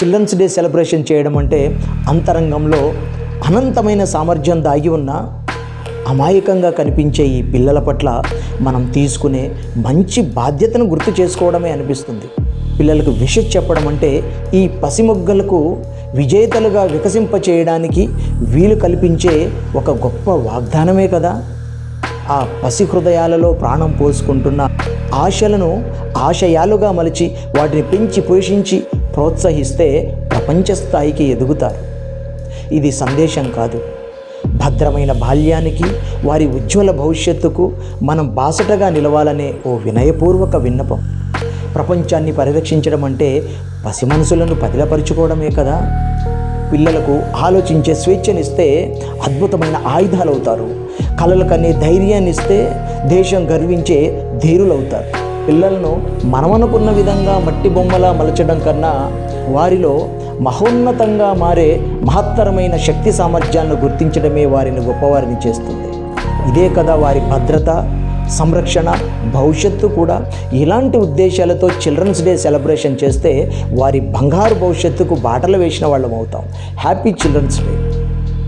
Children's day celebration చేయడం అంటే అంతరంగంలో అనంతమైన సామర్థ్యం దాగి ఉన్న అమాయకంగా కనిపించే ఈ పిల్లల పట్ల మనం తీసుకునే మంచి బాధ్యతను గుర్తు చేసుకోవడమే అనిపిస్తుంది. పిల్లలకు విషయం చెప్పడం అంటే ఈ పసిమొగ్గలకు విజేతలుగా వికసింపచేయడానికి వీలు కల్పించే ఒక గొప్ప వాగ్దానమే కదా. ఆ పసి హృదయాలలో ప్రాణం పోసుకుంటున్న ఆశలను ఆశయాలుగా మలిచి వాటిని పెంచి పోషించి ప్రోత్సహిస్తే ప్రపంచ స్థాయికి ఎదుగుతారు. ఇది సందేశం కాదు, భద్రమైన బాల్యానికి, వారి ఉజ్వల భవిష్యత్తుకు మనం బాసటగా నిలవాలనే ఓ వినయపూర్వక విన్నపం. ప్రపంచాన్ని పరిరక్షించడం అంటే పసి మనసులను పదిలపరుచుకోవడమే కదా. పిల్లలకు ఆలోచించే స్వేచ్ఛనిస్తే అద్భుతమైన ఆయుధాలవుతారు. కలలు కనే ధైర్యాన్నిస్తే దేశం గర్వించే ధీరులవుతారు. పిల్లలను మనమనుకున్న విధంగా మట్టి బొమ్మలా మలచడం కన్నా వారిలో మహోన్నతంగా మారే మహత్తరమైన శక్తి సామర్థ్యాలను గుర్తించడమే వారిని గొప్పవారిని చేస్తుంది. ఇదే కదా వారి భద్రత, సంరక్షణ, భవిష్యత్తు కూడా. ఇలాంటి ఉద్దేశాలతో చిల్డ్రన్స్ డే సెలబ్రేషన్ చేస్తే వారి బంగారు భవిష్యత్తుకు బాటలు వేసిన వాళ్ళం అవుతాం. Happy children's day.